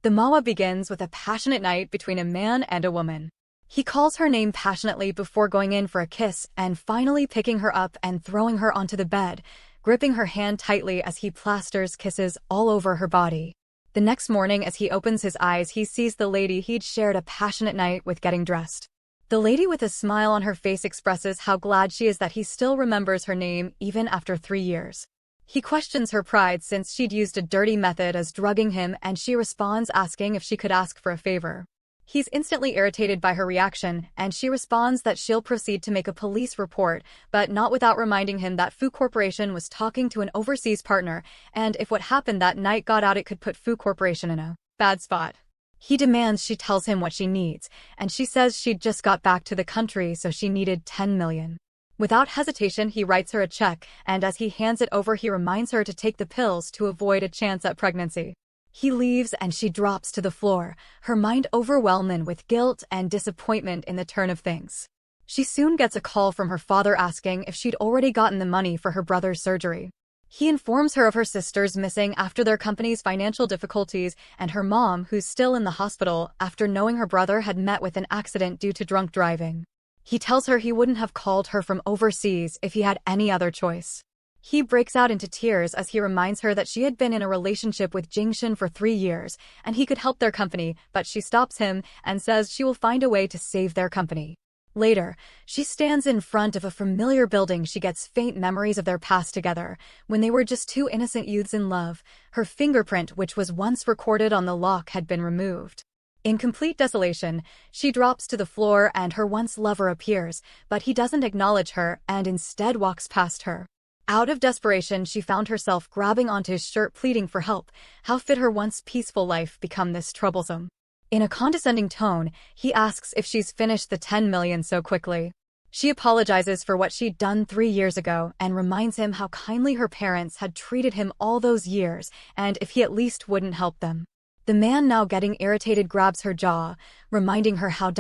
The manhwa begins with a passionate night between a man and a woman. He calls her name passionately before going in for a kiss and finally picking her up and throwing her onto the bed, gripping her hand tightly as he plasters kisses all over her body. The next morning, as he opens his eyes, he sees the lady he'd shared a passionate night with getting dressed. The lady with a smile on her face expresses how glad she is that he still remembers her name even after 3 years. He questions her pride since she'd used a dirty method as drugging him, and she responds asking if she could ask for a favor. He's instantly irritated by her reaction, and she responds that she'll proceed to make a police report, but not without reminding him that Fu Corporation was talking to an overseas partner, and if what happened that night got out, it could put Fu Corporation in a bad spot. He demands she tells him what she needs, and she says she'd just got back to the country so she needed 10 million. Without hesitation, he writes her a check, and as he hands it over, he reminds her to take the pills to avoid a chance at pregnancy. He leaves and she drops to the floor, her mind overwhelmed with guilt and disappointment in the turn of things. She soon gets a call from her father asking if she'd already gotten the money for her brother's surgery. He informs her of her sister's missing after their company's financial difficulties and her mom, who's still in the hospital after knowing her brother had met with an accident due to drunk driving. He tells her he wouldn't have called her from overseas if he had any other choice. He breaks out into tears as he reminds her that she had been in a relationship with Jingshin for 3 years, and he could help their company, but she stops him and says she will find a way to save their company. Later, she stands in front of a familiar building. She gets faint memories of their past together, when they were just 2 innocent youths in love. Her fingerprint, which was once recorded on the lock, had been removed. In complete desolation, she drops to the floor and her once lover appears, but he doesn't acknowledge her and instead walks past her. Out of desperation, she found herself grabbing onto his shirt pleading for help. How fit her once peaceful life become this troublesome? In a condescending tone, he asks if she's finished the 10 million so quickly. She apologizes for what she'd done 3 years ago and reminds him how kindly her parents had treated him all those years and if he at least wouldn't help them. The man, now getting irritated, grabs her jaw, reminding her how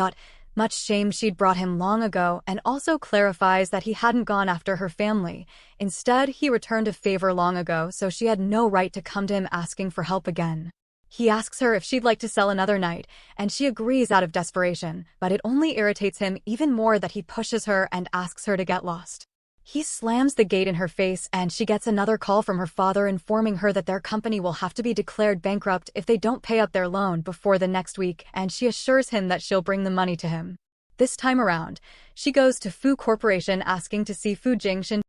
much shame she'd brought him long ago, and also clarifies that he hadn't gone after her family. Instead, he returned a favor long ago, so she had no right to come to him asking for help again. He asks her if she'd like to sell another night, and she agrees out of desperation, but it only irritates him even more that he pushes her and asks her to get lost. He slams the gate in her face, and she gets another call from her father informing her that their company will have to be declared bankrupt if they don't pay up their loan before the next week, and she assures him that she'll bring the money to him. This time around, she goes to Fu Corporation asking to see Fu Jingshin.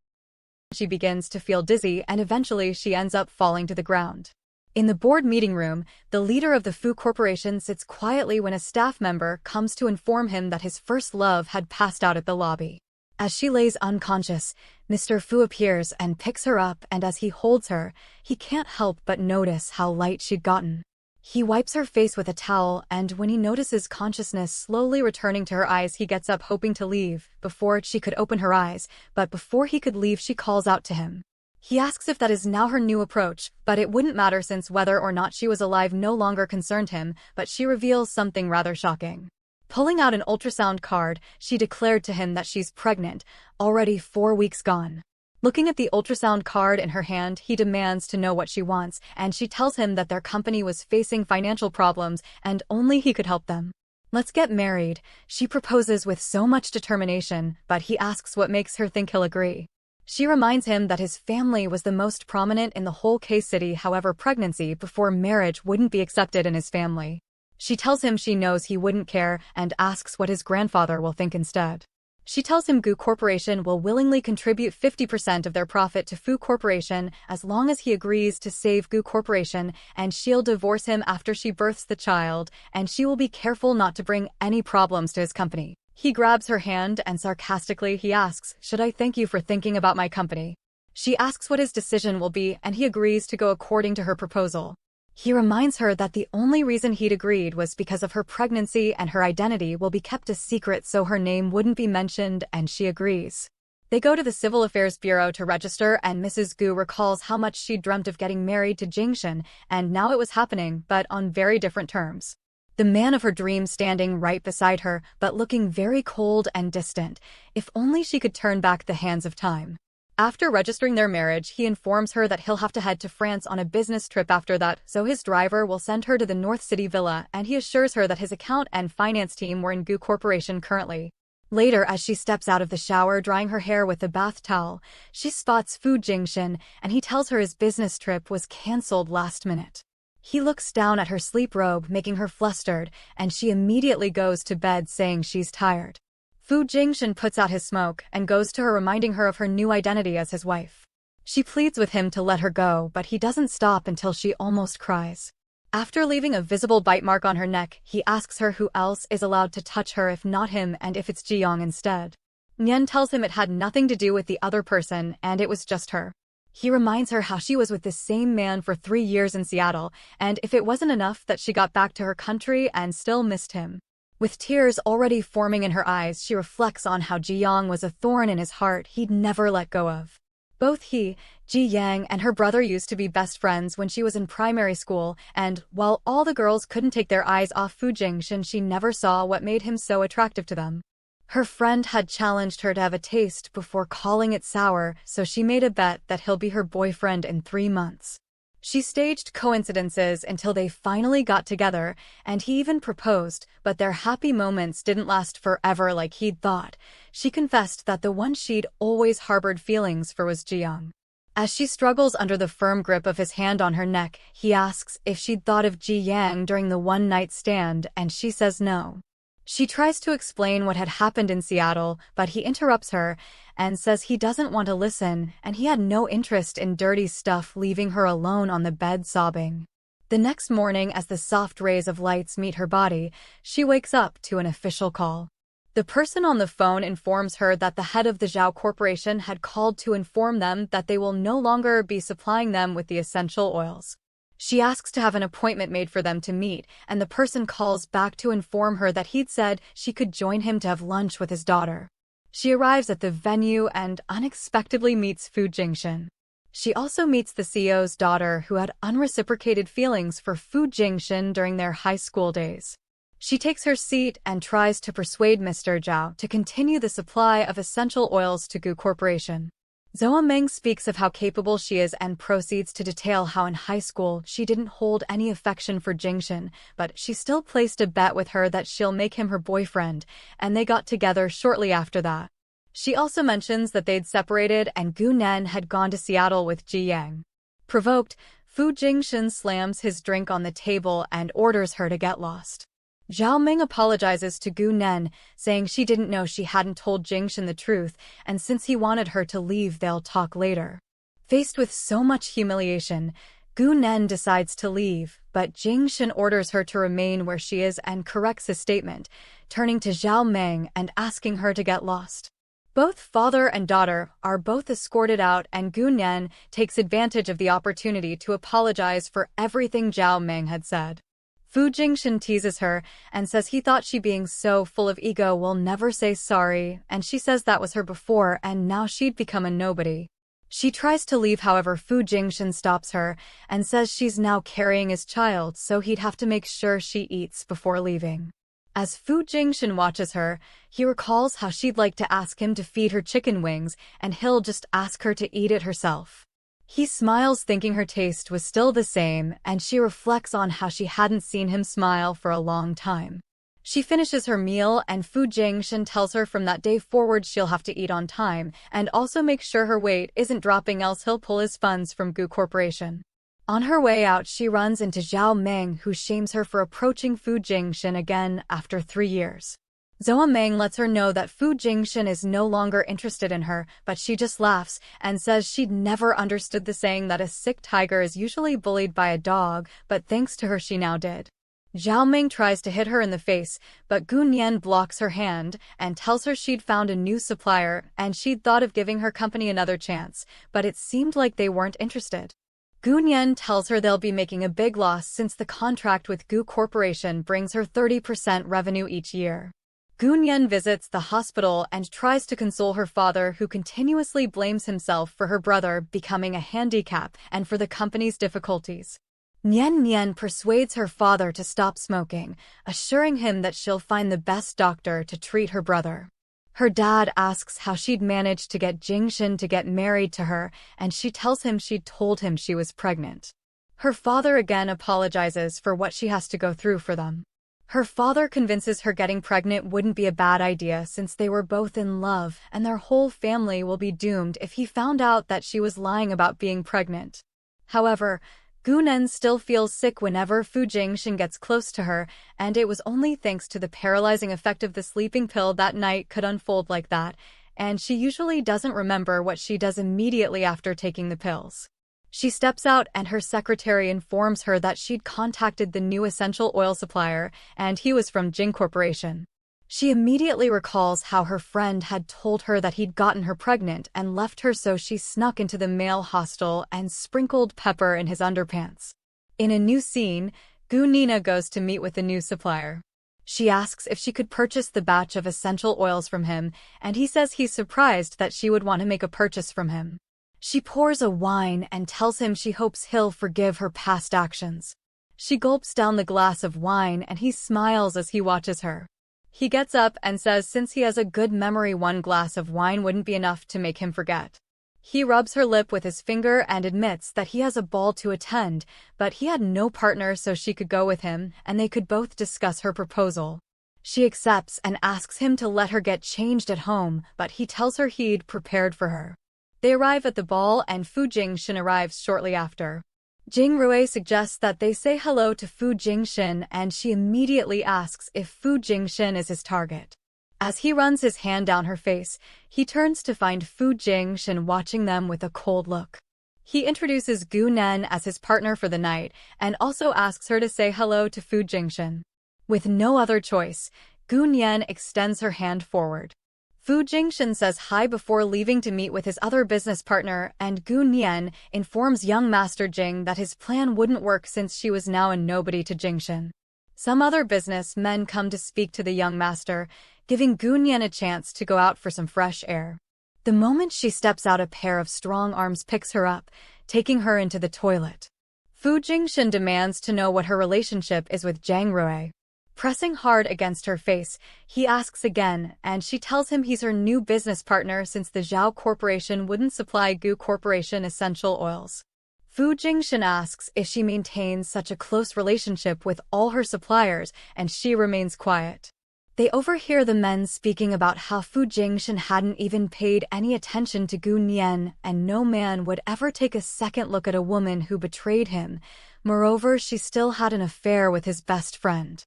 She begins to feel dizzy, and eventually she ends up falling to the ground. In the board meeting room, the leader of the Fu Corporation sits quietly when a staff member comes to inform him that his first love had passed out at the lobby. As she lays unconscious, Mr. Fu appears and picks her up, and as he holds her, he can't help but notice how light she'd gotten. He wipes her face with a towel, and when he notices consciousness slowly returning to her eyes, he gets up hoping to leave before she could open her eyes, but before he could leave, she calls out to him. He asks if that is now her new approach, but it wouldn't matter since whether or not she was alive no longer concerned him, but she reveals something rather shocking. Pulling out an ultrasound card, she declared to him that she's pregnant, already 4 weeks gone. Looking at the ultrasound card in her hand, he demands to know what she wants, and she tells him that their company was facing financial problems and only he could help them. "Let's get married," she proposes with so much determination, but he asks what makes her think he'll agree. She reminds him that his family was the most prominent in the whole K-City, however pregnancy before marriage wouldn't be accepted in his family. She tells him she knows he wouldn't care and asks what his grandfather will think instead. She tells him Gu Corporation will willingly contribute 50% of their profit to Fu Corporation as long as he agrees to save Gu Corporation, and she'll divorce him after she births the child, and she will be careful not to bring any problems to his company. He grabs her hand and sarcastically he asks, "Should I thank you for thinking about my company?" She asks what his decision will be, and he agrees to go according to her proposal. He reminds her that the only reason he'd agreed was because of her pregnancy and her identity will be kept a secret so her name wouldn't be mentioned, and she agrees. They go to the Civil Affairs Bureau to register, and Mrs. Gu recalls how much she'd dreamt of getting married to Jingshin, and now it was happening, but on very different terms. The man of her dreams standing right beside her, but looking very cold and distant. If only she could turn back the hands of time. After registering their marriage, he informs her that he'll have to head to France on a business trip after that, so his driver will send her to the North City villa, and he assures her that his account and finance team were in Gu Corporation currently. Later, as she steps out of the shower drying her hair with a bath towel, she spots Fu Jingshin, and he tells her his business trip was cancelled last minute. He looks down at her sleep robe, making her flustered, and she immediately goes to bed saying she's tired. Fu Jingshin puts out his smoke and goes to her, reminding her of her new identity as his wife. She pleads with him to let her go, but he doesn't stop until she almost cries. After leaving a visible bite mark on her neck, he asks her who else is allowed to touch her if not him, and if it's Ji-young instead. Nyen tells him it had nothing to do with the other person and it was just her. He reminds her how she was with the same man for 3 years in Seattle, and if it wasn't enough that she got back to her country and still missed him. With tears already forming in her eyes, she reflects on how Ji-young was a thorn in his heart he'd never let go of. Both he, Ji-yang, and her brother used to be best friends when she was in primary school, and while all the girls couldn't take their eyes off Fu Jingshin, she never saw what made him so attractive to them. Her friend had challenged her to have a taste before calling it sour, so she made a bet that he'll be her boyfriend in 3 months. She staged coincidences until they finally got together, and he even proposed, but their happy moments didn't last forever like he'd thought. She confessed that the one she'd always harbored feelings for was Ji-young. As she struggles under the firm grip of his hand on her neck, he asks if she'd thought of Ji-yang during the one-night stand, and she says no. She tries to explain what had happened in Seattle, but he interrupts her and says he doesn't want to listen, and he had no interest in dirty stuff, leaving her alone on the bed sobbing. The next morning, as the soft rays of lights meet her body, she wakes up to an official call. The person on the phone informs her that the head of the Zhao Corporation had called to inform them that they will no longer be supplying them with the essential oils. She asks to have an appointment made for them to meet, and the person calls back to inform her that he'd said she could join him to have lunch with his daughter. She arrives at the venue and unexpectedly meets Fu Jingshin. She also meets the CEO's daughter, who had unreciprocated feelings for Fu Jingshin during their high school days. She takes her seat and tries to persuade Mr. Zhao to continue the supply of essential oils to Gu Corporation. Zoa Meng speaks of how capable she is and proceeds to detail how in high school she didn't hold any affection for Jingshin, but she still placed a bet with her that she'll make him her boyfriend, and they got together shortly after that. She also mentions that they'd separated and Gu Nen had gone to Seattle with Ji Yang. Provoked, Fu Jingshin slams his drink on the table and orders her to get lost. Zhao Ming apologizes to Gu Nen, saying she didn't know she hadn't told Jingshin the truth, and since he wanted her to leave, they'll talk later. Faced with so much humiliation, Gu Nen decides to leave, but Jingshin orders her to remain where she is and corrects his statement, turning to Zhao Ming and asking her to get lost. Both father and daughter are both escorted out, and Gu Nen takes advantage of the opportunity to apologize for everything Zhao Ming had said. Fu Jingshin teases her and says he thought she being so full of ego will never say sorry, and she says that was her before and now she'd become a nobody. She tries to leave, however Fu Jingshin stops her and says she's now carrying his child, so he'd have to make sure she eats before leaving. As Fu Jingshin watches her, he recalls how she'd like to ask him to feed her chicken wings and he'll just ask her to eat it herself. He smiles, thinking her taste was still the same, and she reflects on how she hadn't seen him smile for a long time. She finishes her meal, and Fu Jingshin tells her from that day forward she'll have to eat on time, and also make sure her weight isn't dropping, else he'll pull his funds from Gu Corporation. On her way out, she runs into Zhao Ming, who shames her for approaching Fu Jingshin again after 3 years. Zoa Meng lets her know that Fu Jingshin is no longer interested in her, but she just laughs and says she'd never understood the saying that a sick tiger is usually bullied by a dog, but thanks to her she now did. Zhao Ming tries to hit her in the face, but Gu Nian blocks her hand and tells her she'd found a new supplier and she'd thought of giving her company another chance, but it seemed like they weren't interested. Gu Nian tells her they'll be making a big loss since the contract with Gu Corporation brings her 30% revenue each year. Gu Nian visits the hospital and tries to console her father, who continuously blames himself for her brother becoming a handicap and for the company's difficulties. Nian Nian persuades her father to stop smoking, assuring him that she'll find the best doctor to treat her brother. Her dad asks how she'd managed to get Jingshin to get married to her, and she tells him she'd told him she was pregnant. Her father again apologizes for what she has to go through for them. Her father convinces her getting pregnant wouldn't be a bad idea since they were both in love and their whole family will be doomed if he found out that she was lying about being pregnant. However, Gunen still feels sick whenever Fu Jingshin gets close to her, and it was only thanks to the paralyzing effect of the sleeping pill that night could unfold like that, and she usually doesn't remember what she does immediately after taking the pills. She steps out and her secretary informs her that she'd contacted the new essential oil supplier, and he was from Jing Corporation. She immediately recalls how her friend had told her that he'd gotten her pregnant and left her, so she snuck into the male hostel and sprinkled pepper in his underpants. In a new scene, Gu Nina goes to meet with the new supplier. She asks if she could purchase the batch of essential oils from him, and he says he's surprised that she would want to make a purchase from him. She pours a wine and tells him she hopes he'll forgive her past actions. She gulps down the glass of wine and he smiles as he watches her. He gets up and says since he has a good memory, one glass of wine wouldn't be enough to make him forget. He rubs her lip with his finger and admits that he has a ball to attend, but he had no partner so she could go with him and they could both discuss her proposal. She accepts and asks him to let her get changed at home, but he tells her he'd prepared for her. They arrive at the ball and Fu Jingshin arrives shortly after. Jing Rui suggests that they say hello to Fu Jingshin and she immediately asks if Fu Jingshin is his target. As he runs his hand down her face, he turns to find Fu Jingshin watching them with a cold look. He introduces Gu Nen as his partner for the night and also asks her to say hello to Fu Jingshin. With no other choice, Gu Nen extends her hand forward. Fu Jingshin says hi before leaving to meet with his other business partner, and Gu Nian informs young Master Jing that his plan wouldn't work since she was now a nobody to Jingshin. Some other businessmen come to speak to the young master, giving Gu Nian a chance to go out for some fresh air. The moment she steps out, a pair of strong arms picks her up, taking her into the toilet. Fu Jingshin demands to know what her relationship is with Zhang Rui. Pressing hard against her face, he asks again, and she tells him he's her new business partner since the Zhao Corporation wouldn't supply Gu Corporation essential oils. Fu Jingshin asks if she maintains such a close relationship with all her suppliers, and she remains quiet. They overhear the men speaking about how Fu Jingshin hadn't even paid any attention to Gu Nian, and no man would ever take a second look at a woman who betrayed him. Moreover, she still had an affair with his best friend.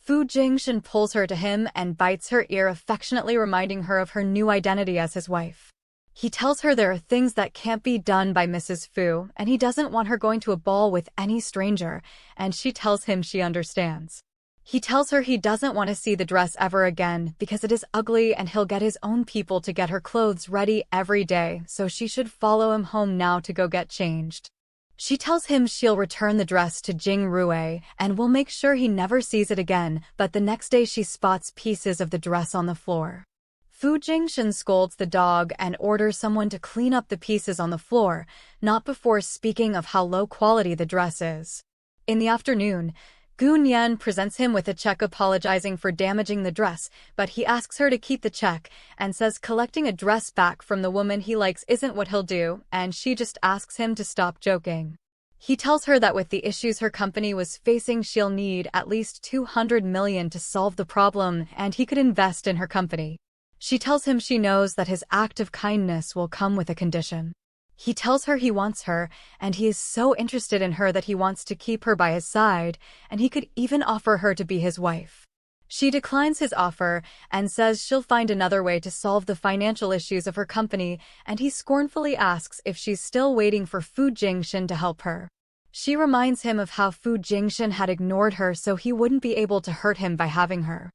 Fu Jingshin pulls her to him and bites her ear, affectionately reminding her of her new identity as his wife. He tells her there are things that can't be done by Mrs. Fu, and he doesn't want her going to a ball with any stranger, and she tells him she understands. He tells her he doesn't want to see the dress ever again because it is ugly and he'll get his own people to get her clothes ready every day, so she should follow him home now to go get changed. She tells him she'll return the dress to Jing Rui and will make sure he never sees it again, but the next day she spots pieces of the dress on the floor. Fu Jingshin scolds the dog and orders someone to clean up the pieces on the floor, not before speaking of how low quality the dress is. In the afternoon, Gu Nian presents him with a check apologizing for damaging the dress, but he asks her to keep the check and says collecting a dress back from the woman he likes isn't what he'll do, and she just asks him to stop joking. He tells her that with the issues her company was facing, she'll need at least 200 million to solve the problem, and he could invest in her company. She tells him she knows that his act of kindness will come with a condition. He tells her he wants her, and he is so interested in her that he wants to keep her by his side, and he could even offer her to be his wife. She declines his offer and says she'll find another way to solve the financial issues of her company, and he scornfully asks if she's still waiting for Fu Jingshin to help her. She reminds him of how Fu Jingshin had ignored her so he wouldn't be able to hurt him by having her.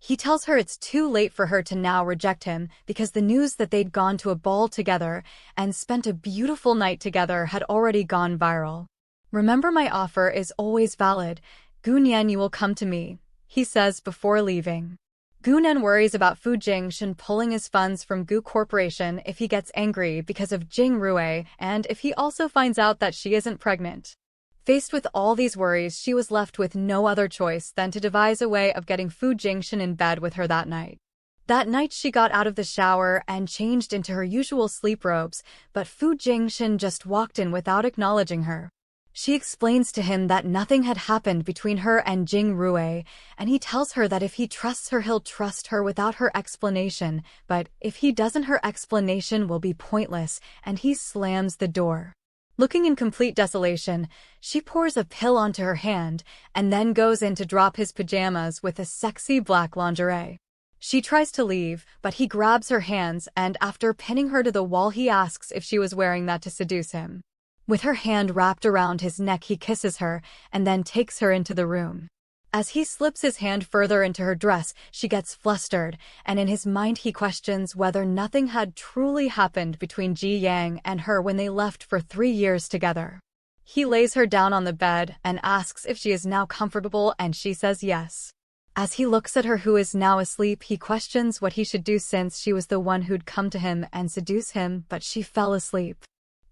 He tells her it's too late for her to now reject him because the news that they'd gone to a ball together and spent a beautiful night together had already gone viral. Remember, my offer is always valid. Gu Nian, you will come to me, he says before leaving. Gu Nian worries about Fu Jingshin pulling his funds from Gu Corporation if he gets angry because of Jing Rui and if he also finds out that she isn't pregnant. Faced with all these worries, she was left with no other choice than to devise a way of getting Fu Jingshin in bed with her that night. That night she got out of the shower and changed into her usual sleep robes, but Fu Jingshin just walked in without acknowledging her. She explains to him that nothing had happened between her and Jing Rui, and he tells her that if he trusts her he'll trust her without her explanation, but if he doesn't her explanation will be pointless, and he slams the door. Looking in complete desolation, she pours a pill onto her hand, and then goes in to drop his pajamas with a sexy black lingerie. She tries to leave, but he grabs her hands and after pinning her to the wall he asks if she was wearing that to seduce him. With her hand wrapped around his neck he kisses her and then takes her into the room. As he slips his hand further into her dress, she gets flustered, and in his mind he questions whether nothing had truly happened between Ji Yang and her when they left for 3 years together. He lays her down on the bed and asks if she is now comfortable and she says yes. As he looks at her who is now asleep, he questions what he should do since she was the one who'd come to him and seduce him, but she fell asleep.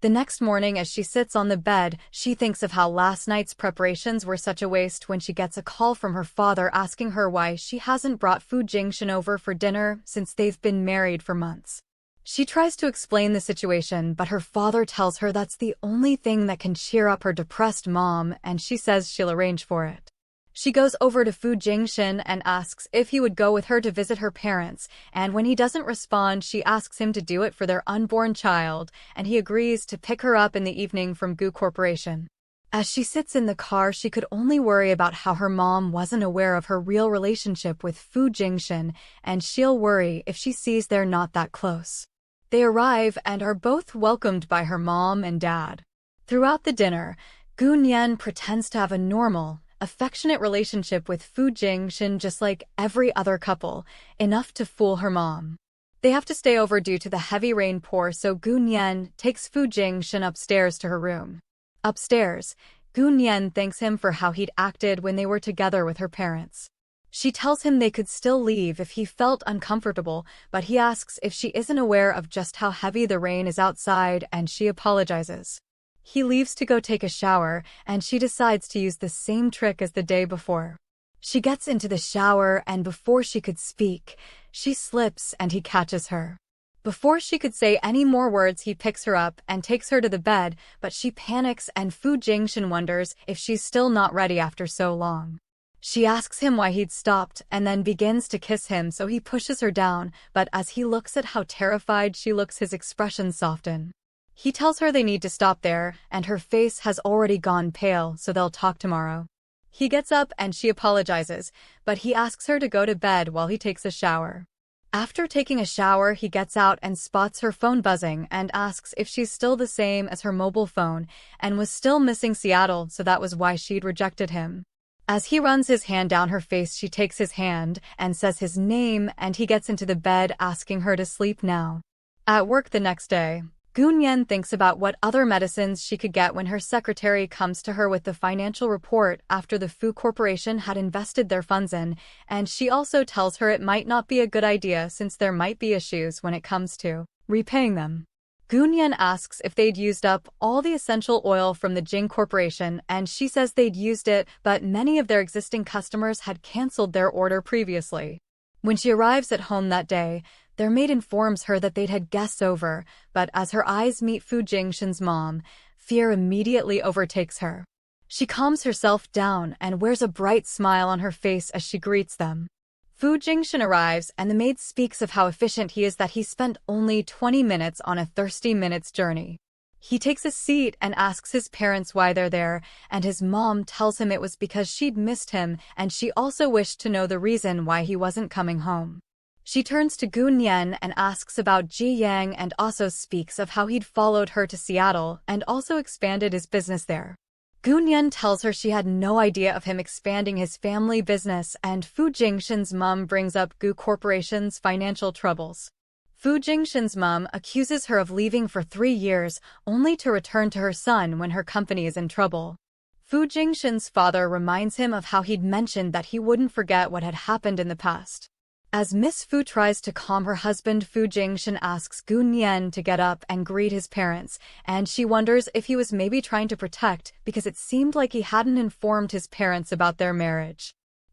The next morning as she sits on the bed, she thinks of how last night's preparations were such a waste when she gets a call from her father asking her why she hasn't brought Fu Jingshin over for dinner since they've been married for months. She tries to explain the situation, but her father tells her that's the only thing that can cheer up her depressed mom, and she says she'll arrange for it. She goes over to Fu Jingshin and asks if he would go with her to visit her parents, and when he doesn't respond, she asks him to do it for their unborn child, and he agrees to pick her up in the evening from Gu Corporation. As she sits in the car, she could only worry about how her mom wasn't aware of her real relationship with Fu Jingshin, and she'll worry if she sees they're not that close. They arrive and are both welcomed by her mom and dad. Throughout the dinner, Gu Nian pretends to have a normal, affectionate relationship with Fu Jingshin just like every other couple, enough to fool her mom. They have to stay over due to the heavy rain pour, so Gu Nian takes Fu Jingshin upstairs to her room. Upstairs, Gu Nian thanks him for how he'd acted when they were together with her parents. She tells him they could still leave if he felt uncomfortable, but he asks if she isn't aware of just how heavy the rain is outside, and she apologizes. He leaves to go take a shower, and she decides to use the same trick as the day before. She gets into the shower, and before she could speak, she slips and he catches her. Before she could say any more words, he picks her up and takes her to the bed, but she panics and Fu Jingshin wonders if she's still not ready after so long. She asks him why he'd stopped and then begins to kiss him, so he pushes her down, but as he looks at how terrified she looks, his expressions soften. He tells her they need to stop there, and her face has already gone pale, so they'll talk tomorrow. He gets up and she apologizes, but he asks her to go to bed while he takes a shower. After taking a shower, he gets out and spots her phone buzzing and asks if she's still the same as her mobile phone and was still missing Seattle, so that was why she'd rejected him. As he runs his hand down her face, she takes his hand and says his name, and he gets into the bed asking her to sleep now. At work the next day, Gu Nian thinks about what other medicines she could get when her secretary comes to her with the financial report after the Fu Corporation had invested their funds in, and she also tells her it might not be a good idea since there might be issues when it comes to repaying them. Gu Nian asks if they'd used up all the essential oil from the Jing Corporation, and she says they'd used it, but many of their existing customers had canceled their order previously. When she arrives at home that day, their maid informs her that they'd had guests over, but as her eyes meet Fu Jingshin's mom, fear immediately overtakes her. She calms herself down and wears a bright smile on her face as she greets them. Fu Jingshin arrives, and the maid speaks of how efficient he is, that he spent only 20 minutes on a 30-minute journey. He takes a seat and asks his parents why they're there, and his mom tells him it was because she'd missed him, and she also wished to know the reason why he wasn't coming home. She turns to Gu Nian and asks about Ji Yang, and also speaks of how he'd followed her to Seattle and also expanded his business there. Gu Nian tells her she had no idea of him expanding his family business, and Fu Jingshin's mom brings up Gu Corporation's financial troubles. Fu Jingshin's mom accuses her of leaving for 3 years, only to return to her son when her company is in trouble. Fu Jingshin's father reminds him of how he'd mentioned that he wouldn't forget what had happened in the past. As Miss Fu tries to calm her husband, Fu Jingshin asks Gu Nian to get up and greet his parents, and she wonders if he was maybe trying to protect, because it seemed like he hadn't informed his parents about their marriage.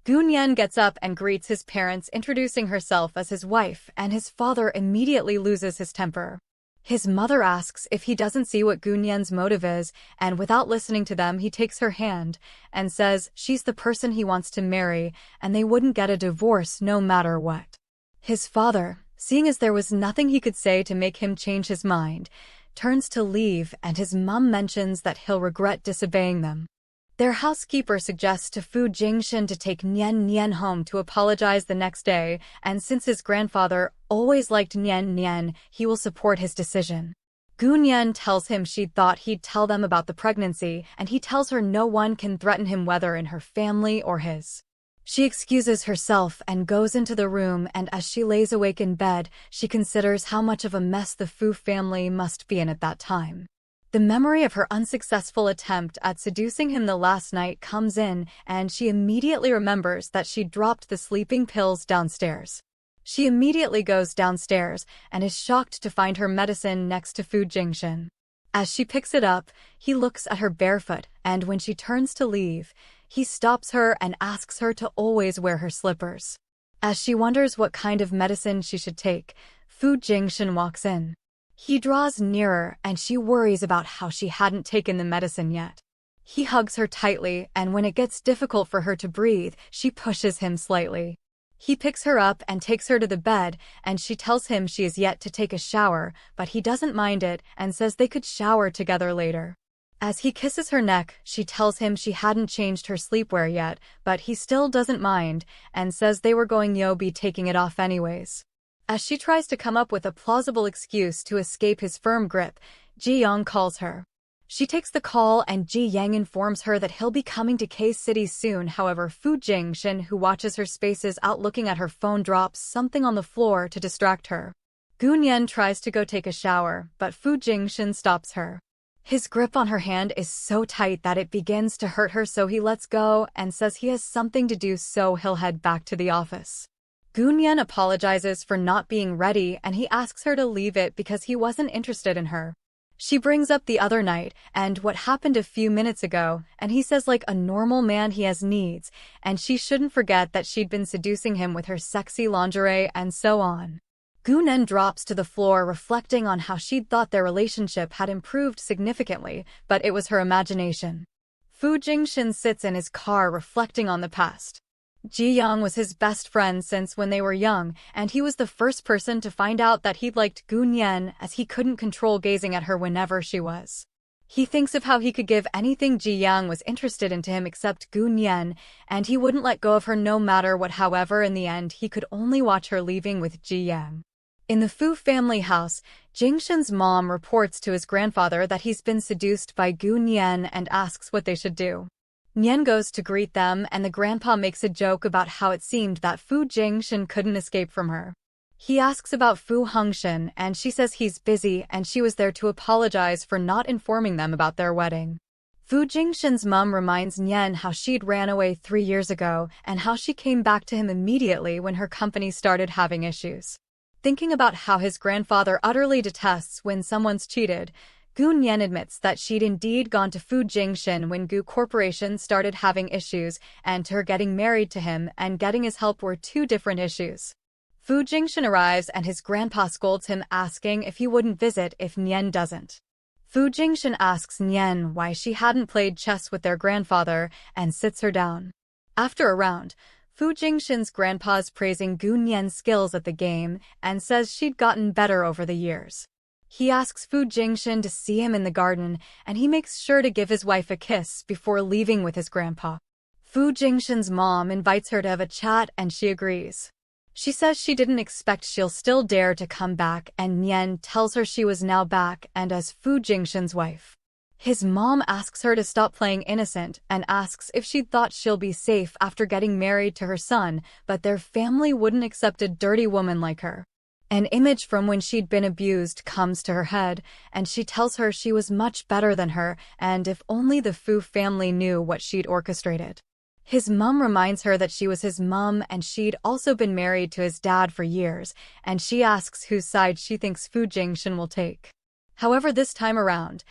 Gunyen gets up and greets his parents, introducing herself as his wife, and his father immediately loses his temper. His mother asks if he doesn't see what Gunyen's motive is, and without listening to them, he takes her hand and says she's the person he wants to marry, and they wouldn't get a divorce no matter what. His father, seeing as there was nothing he could say to make him change his mind, turns to leave, and his mom mentions that he'll regret disobeying them. Their housekeeper suggests to Fu Jingshin to take Nian home to apologize the next day, and since his grandfather always liked Nian, he will support his decision. Gunyen tells him she'd thought he'd tell them about the pregnancy, and he tells her no one can threaten him, whether in her family or his. She excuses herself and goes into the room, and as she lays awake in bed, she considers how much of a mess the Fu family must be in at that time. The memory of her unsuccessful attempt at seducing him the last night comes in, and she immediately remembers that she dropped the sleeping pills downstairs. She immediately goes downstairs and is shocked to find her medicine next to Fu Jingshin. As she picks it up, he looks at her barefoot, and when she turns to leave, he stops her and asks her to always wear her slippers. As she wonders what kind of medicine she should take, Fu Jingshin walks in. He draws nearer, and she worries about how she hadn't taken the medicine yet. He hugs her tightly, and when it gets difficult for her to breathe, she pushes him slightly. He picks her up and takes her to the bed, and she tells him she is yet to take a shower, but he doesn't mind it and says they could shower together later. As he kisses her neck, she tells him she hadn't changed her sleepwear yet, but he still doesn't mind and says they were going to be taking it off anyways. As she tries to come up with a plausible excuse to escape his firm grip, Ji Yang calls her. She takes the call, and Ji Yang informs her that he'll be coming to K-City soon. However, Fu Jingshin, who watches her spaces out looking at her phone, drops something on the floor to distract her. Gunyen tries to go take a shower, but Fu Jingshin stops her. His grip on her hand is so tight that it begins to hurt her, so he lets go and says he has something to do, so he'll head back to the office. Gunyen apologizes for not being ready, and he asks her to leave it because he wasn't interested in her. She brings up the other night and what happened a few minutes ago, and he says like a normal man he has needs, and she shouldn't forget that she'd been seducing him with her sexy lingerie and so on. Gunyen drops to the floor, reflecting on how she'd thought their relationship had improved significantly, but it was her imagination. Fu Jingshin sits in his car reflecting on the past. Ji Yang was his best friend since when they were young, and he was the first person to find out that he'd liked Gunyen, as he couldn't control gazing at her whenever she was. He thinks of how he could give anything Ji Yang was interested into him except Gunyen, and he wouldn't let go of her no matter what. However, in the end, he could only watch her leaving with Ji Yang. In the Fu family house, Jingshin's mom reports to his grandfather that he's been seduced by Gunyen and asks what they should do. Nian goes to greet them, and the grandpa makes a joke about how it seemed that Fu Jingshin couldn't escape from her. He asks about Fu Hongxin, and she says he's busy and she was there to apologize for not informing them about their wedding. Fu Jingshin's mom reminds Nian how she'd ran away 3 years ago and how she came back to him immediately when her company started having issues. Thinking about how his grandfather utterly detests when someone's cheated, Gunyen admits that she'd indeed gone to Fu Jingshin when Gu Corporation started having issues, and her getting married to him and getting his help were 2 different issues. Fu Jingshin arrives and his grandpa scolds him, asking if he wouldn't visit if Nian doesn't. Fu Jingshin asks Nian why she hadn't played chess with their grandfather and sits her down. After a round, Fu Jingshin's grandpa's praising Gunyen's skills at the game and says she'd gotten better over the years. He asks Fu Jingshin to see him in the garden, and he makes sure to give his wife a kiss before leaving with his grandpa. Fu Jingshin's mom invites her to have a chat, and she agrees. She says she didn't expect she'll still dare to come back, and Nian tells her she was now back and as Fu Jingshin's wife. His mom asks her to stop playing innocent and asks if she thought she'll be safe after getting married to her son, but their family wouldn't accept a dirty woman like her. An image from when she'd been abused comes to her head, and she tells her she was much better than her, and if only the Fu family knew what she'd orchestrated. His mom reminds her that she was his mom and she'd also been married to his dad for years, and she asks whose side she thinks Fu Jingshin will take. However, this time around,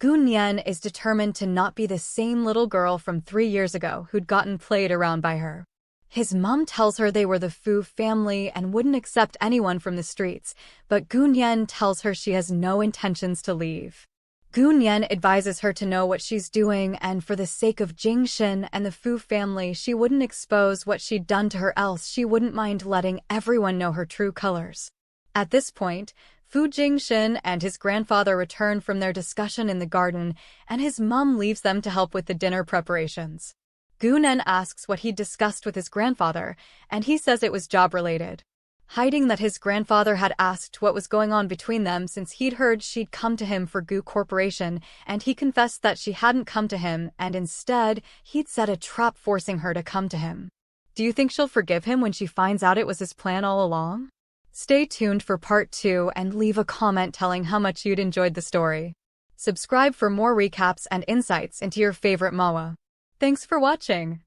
Gunyen is determined to not be the same little girl from 3 years ago who'd gotten played around by her. His mom tells her they were the Fu family and wouldn't accept anyone from the streets, but Gunyen tells her she has no intentions to leave. Gunyen advises her to know what she's doing, and for the sake of Jingshin and the Fu family, she wouldn't expose what she'd done to her, else she wouldn't mind letting everyone know her true colors. At this point, Fu Jingshin and his grandfather return from their discussion in the garden, and his mom leaves them to help with the dinner preparations. Gunen asks what he'd discussed with his grandfather, and he says it was job-related. Hiding that his grandfather had asked what was going on between them since he'd heard she'd come to him for Gu Corporation, and he confessed that she hadn't come to him and instead he'd set a trap forcing her to come to him. Do you think she'll forgive him when she finds out it was his plan all along? Stay tuned for part 2 and leave a comment telling how much you'd enjoyed the story. Subscribe for more recaps and insights into your favorite MANHWA. Thanks for watching.